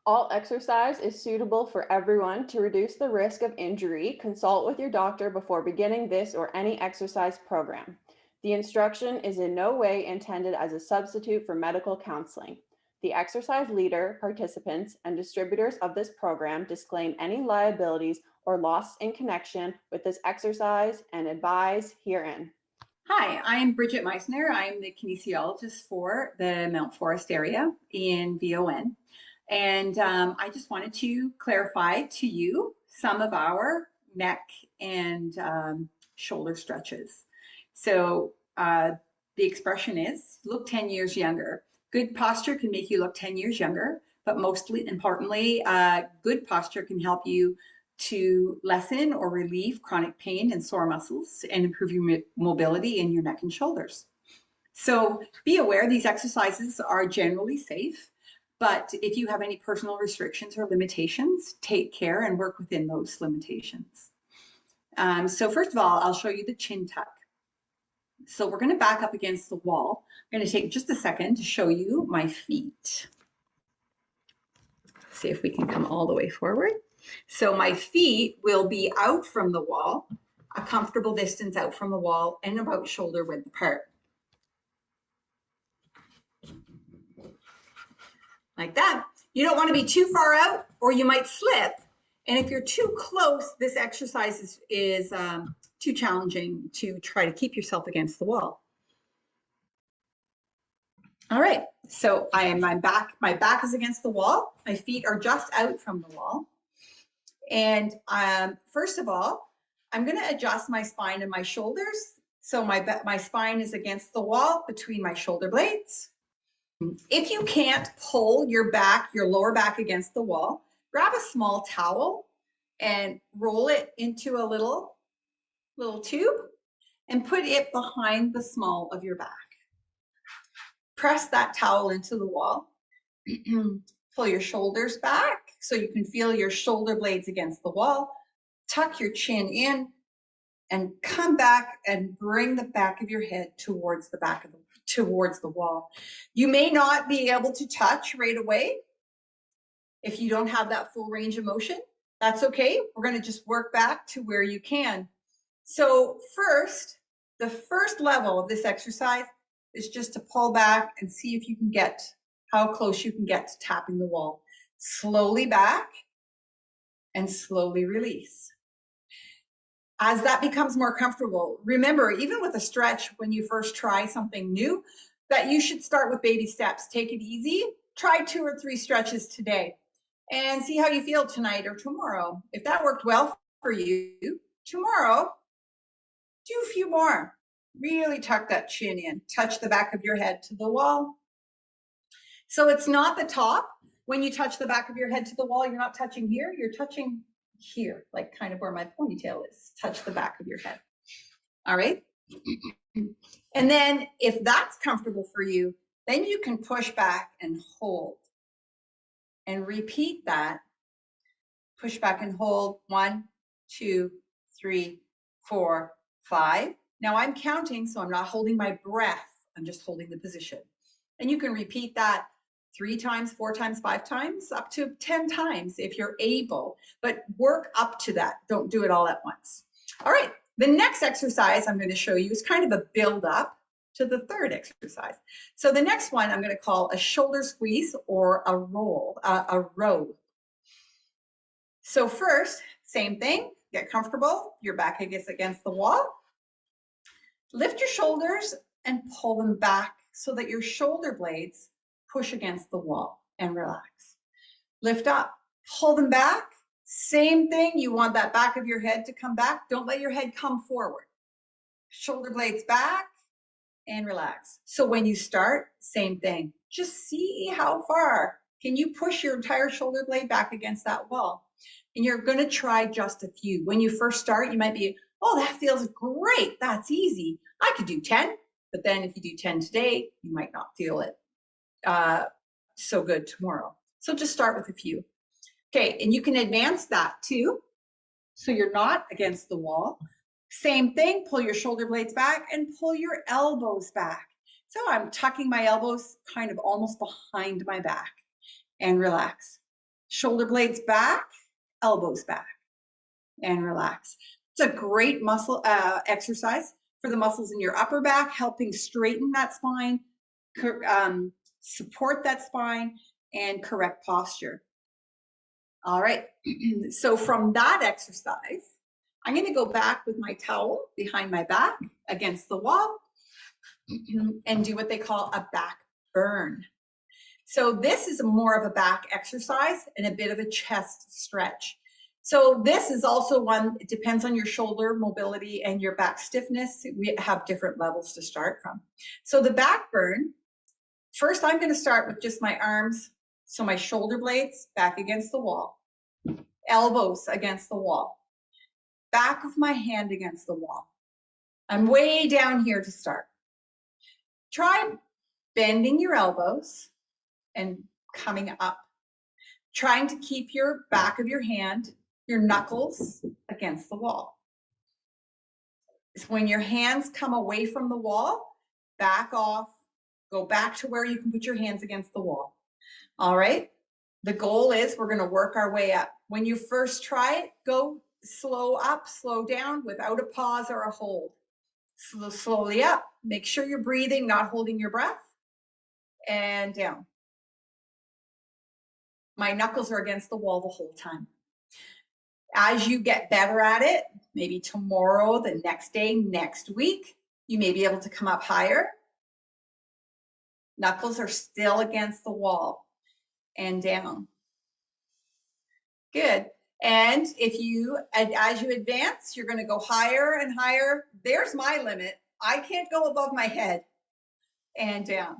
All exercise is suitable for everyone. To reduce the risk of injury, consult with your doctor before beginning this or any exercise program. The instruction is in no way intended as a substitute for medical counseling. The exercise leader, participants, and distributors of this program disclaim any liabilities or loss in connection with this exercise and advise herein. Hi, I'm Bridget Meissner. I'm the kinesiologist for the Mount Forest area in VON. And I just wanted to clarify to you some of our neck and shoulder stretches. So the expression is look 10 years younger. Good posture can make you look 10 years younger, but mostly importantly, good posture can help you to lessen or relieve chronic pain and sore muscles and improve your mobility in your neck and shoulders. So be aware these exercises are generally safe, but if you have any personal restrictions or limitations, take care and work within those limitations. So first of all, I'll show you the chin tuck. So we're going to back up against the wall. I'm going to take just a second to show you my feet. See if we can come all the way forward. So my feet will be out from the wall, a comfortable distance out from the wall, and about shoulder width apart. Like that. You don't want to be too far out or you might slip. And if you're too close, this exercise is too challenging to try to keep yourself against the wall. All right, so my back is against the wall. My feet are just out from the wall. And first of all, I'm going to adjust my spine and my shoulders. So my spine is against the wall between my shoulder blades. If you can't pull your lower back against the wall, grab a small towel and roll it into a little tube and put it behind the small of your back. Press that towel into the wall. Pull your shoulders back so you can feel your shoulder blades against the wall. Tuck your chin in and come back and bring the back of your head towards the wall. You may not be able to touch right away if you don't have that full range of motion. That's okay. We're going to just work back to where you can. So the first level of this exercise is just to pull back and see if you can get how close you can get to tapping the wall. Slowly back and slowly release. As that becomes more comfortable, remember, even with a stretch, when you first try something new, that you should start with baby steps. Take it easy. Try 2 or 3 stretches today and see how you feel tonight or tomorrow. If that worked well for you, tomorrow, do a few more. Really tuck that chin in. Touch the back of your head to the wall. So it's not the top. When you touch the back of your head to the wall, you're not touching here, you're touching here, like kind of where my ponytail is. Touch the back of your head. All right. And then if that's comfortable for you, then you can push back and hold. And repeat that. Push back and hold. 1, 2, 3, 4, 5. Now I'm counting, so I'm not holding my breath. I'm just holding the position. And you can repeat that 3 times, 4 times, 5 times, up to 10 times if you're able, but work up to that. Don't do it all at once. All right, the next exercise I'm going to show you is kind of a build up to the third exercise. So the next one I'm going to call a shoulder squeeze or a row. So first, same thing, get comfortable, your back is against the wall. Lift your shoulders and pull them back so that your shoulder blades push against the wall and relax. Lift up, pull them back. Same thing, you want that back of your head to come back. Don't let your head come forward. Shoulder blades back and relax. So when you start, same thing. Just see how far can you push your entire shoulder blade back against that wall. And you're going to try just a few. When you first start, you might be, oh, that feels great. That's easy. I could do 10. But then if you do 10 today, you might not feel it so good tomorrow. So just start with a few. Okay, and you can advance that too. So you're not against the wall. Same thing, pull your shoulder blades back and pull your elbows back. So I'm tucking my elbows kind of almost behind my back and relax. Shoulder blades back, elbows back, and relax. It's a great muscle exercise for the muscles in your upper back, helping straighten that spine, support that spine, and correct posture. All right, so from that exercise, I'm going to go back with my towel behind my back against the wall and do what they call a back burn. So this is more of a back exercise and a bit of a chest stretch. So this is also one, it depends on your shoulder mobility and your back stiffness. We have different levels to start from. So the back burn, first I'm going to start with just my arms. So my shoulder blades back against the wall, elbows against the wall, back of my hand against the wall. I'm way down here to start. Try bending your elbows and coming up, trying to keep your back of your hand, your knuckles against the wall. So when your hands come away from the wall, back off, go back to where you can put your hands against the wall. All right, the goal is we're going to work our way up. When you first try it, go slow up, slow down without a pause or a hold. Slowly up, make sure you're breathing, not holding your breath, and down. My knuckles are against the wall the whole time. As you get better at it, maybe tomorrow, the next day, next week, you may be able to come up higher. Knuckles are still against the wall and down. Good. And if you, as you advance, you're going to go higher and higher. There's my limit. I can't go above my head and down.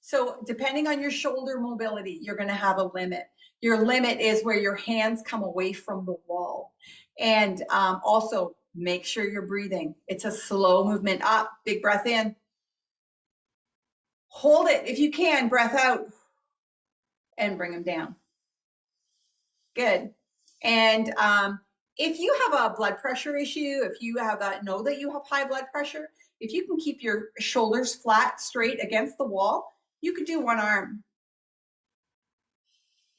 So depending on your shoulder mobility, you're going to have a limit. Your limit is where your hands come away from the wall. And also make sure you're breathing. It's a slow movement up, big breath in. Hold it if you can, breath out, and bring them down. Good. And if you have a blood pressure issue, if you have know that you have high blood pressure, if you can keep your shoulders flat, straight against the wall, you could do one arm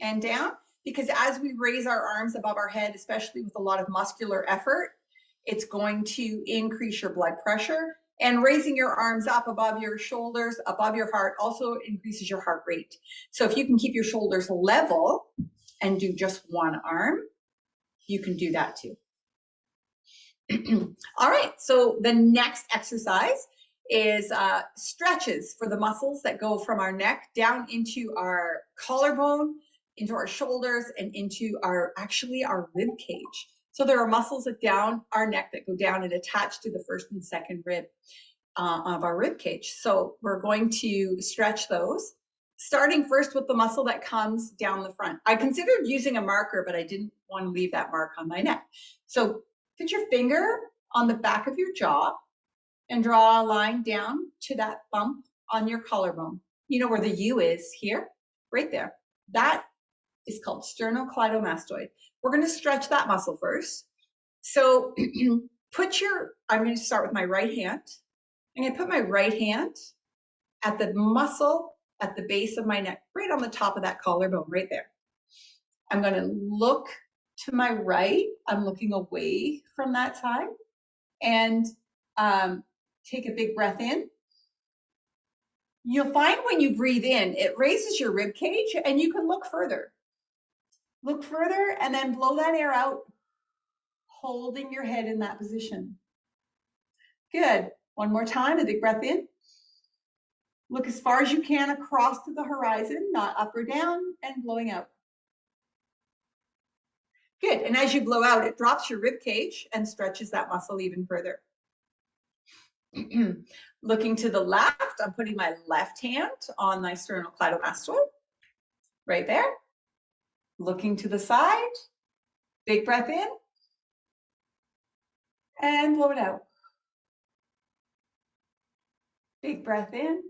and down, because as we raise our arms above our head, especially with a lot of muscular effort, it's going to increase your blood pressure. And raising your arms up above your shoulders, above your heart, also increases your heart rate. So if you can keep your shoulders level and do just one arm, you can do that too. All right, so the next exercise is stretches for the muscles that go from our neck down into our collarbone, into our shoulders, and into our rib cage. So there are muscles that down our neck that go down and attach to the first and second rib of our rib cage. So we're going to stretch those, starting first with the muscle that comes down the front. I considered using a marker, but I didn't want to leave that mark on my neck. So put your finger on the back of your jaw and draw a line down to that bump on your collarbone. You know where the U is here, right there. That is called sternocleidomastoid. We're going to stretch that muscle first. So I'm going to start with my right hand. I'm going to put my right hand at the muscle at the base of my neck, right on the top of that collarbone, right there. I'm going to look to my right. I'm looking away from that side, and take a big breath in. You'll find when you breathe in, it raises your rib cage, and you can look further. Look further, and then blow that air out, holding your head in that position. Good. One more time, a big breath in. Look as far as you can across to the horizon, not up or down, and blowing out. Good. And as you blow out, it drops your rib cage and stretches that muscle even further. Looking to the left, I'm putting my left hand on my sternocleidomastoid, right there. Looking to the side, big breath in, and blow it out. Big breath in,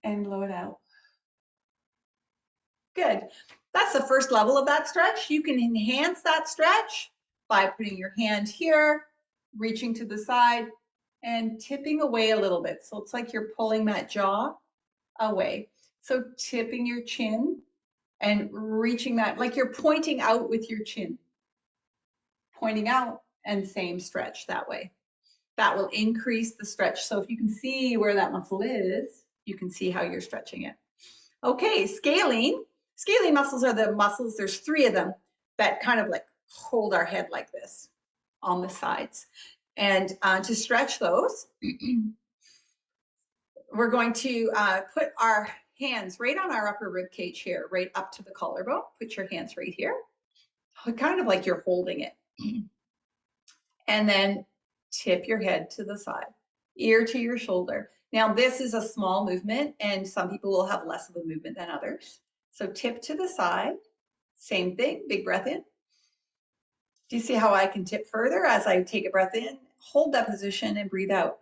and blow it out. Good. That's the first level of that stretch. You can enhance that stretch by putting your hand here, reaching to the side, and tipping away a little bit. So it's like you're pulling that jaw away. So tipping your chin and reaching that, like you're pointing out with your chin. Pointing out, and same stretch that way. That will increase the stretch. So if you can see where that muscle is, you can see how you're stretching it. Okay, scaling. Scaling muscles are the muscles, there's 3 of them that kind of like hold our head like this on the sides. And to stretch those, we're going to put our hands right on our upper rib cage here, right up to the collarbone. Put your hands right here, kind of like you're holding it. And then tip your head to the side, ear to your shoulder. Now, this is a small movement, and some people will have less of a movement than others. So tip to the side, same thing, big breath in. Do you see how I can tip further as I take a breath in? Hold that position and breathe out.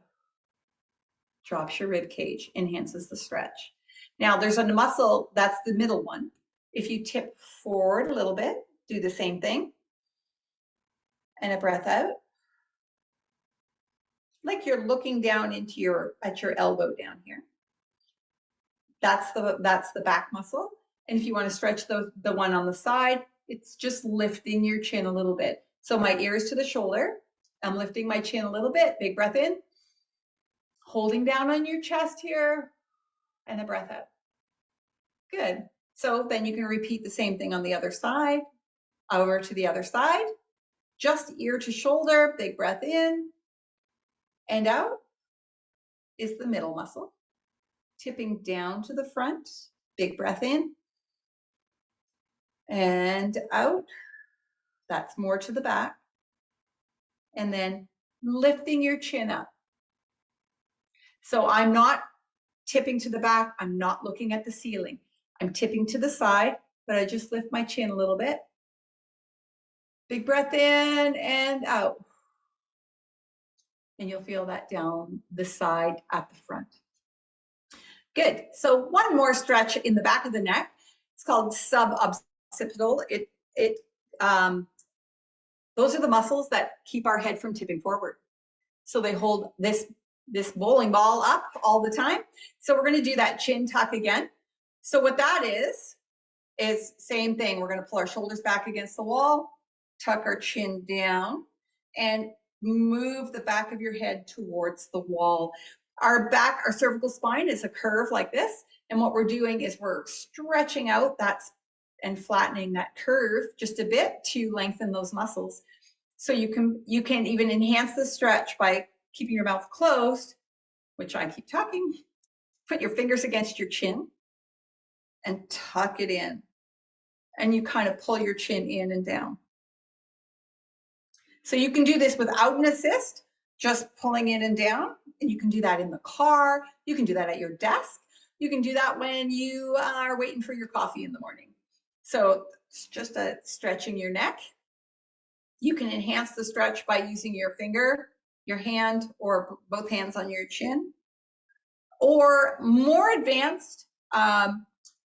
Drops your rib cage, enhances the stretch. Now, there's a muscle, that's the middle one. If you tip forward a little bit, do the same thing. And a breath out. Like you're looking down into at your elbow down here. That's the back muscle. And if you want to stretch the one on the side, it's just lifting your chin a little bit. So my ears to the shoulder. I'm lifting my chin a little bit. Big breath in. Holding down on your chest here. And a breath out. Good. So then you can repeat the same thing on the other side. Over to the other side. Just ear to shoulder. Big breath in. And out is the middle muscle. Tipping down to the front, big breath in and out. That's more to the back. And then lifting your chin up. So I'm not tipping to the back. I'm not looking at the ceiling. I'm tipping to the side, but I just lift my chin a little bit. Big breath in and out. And you'll feel that down the side at the front. Good. So one more stretch in the back of the neck. It's called sub-occipital. Those are the muscles that keep our head from tipping forward. So they hold this bowling ball up all the time. So we're going to do that chin tuck again. So what that is same thing. We're going to pull our shoulders back against the wall, tuck our chin down, and move the back of your head towards the wall. Our cervical spine is a curve like this. And what we're doing is we're stretching out and flattening that curve just a bit to lengthen those muscles. So you can even enhance the stretch by keeping your mouth closed, which I keep talking. Put your fingers against your chin and tuck it in. And you kind of pull your chin in and down. So you can do this without an assist, just pulling in and down. And you can do that in the car. You can do that at your desk. You can do that when you are waiting for your coffee in the morning. So it's just stretching your neck. You can enhance the stretch by using your finger, your hand, or both hands on your chin. Or more advanced,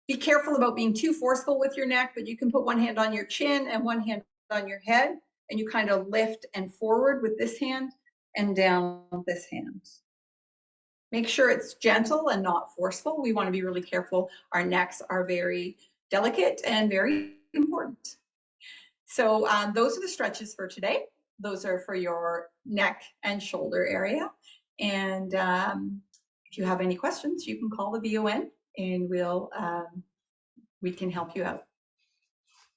be careful about being too forceful with your neck, but you can put one hand on your chin and one hand on your head, and you kind of lift and forward with this hand and down with this hand. Make sure it's gentle and not forceful. We want to be really careful. Our necks are very delicate and very important. So those are the stretches for today. Those are for your neck and shoulder area. And if you have any questions, you can call the VON and we can help you out.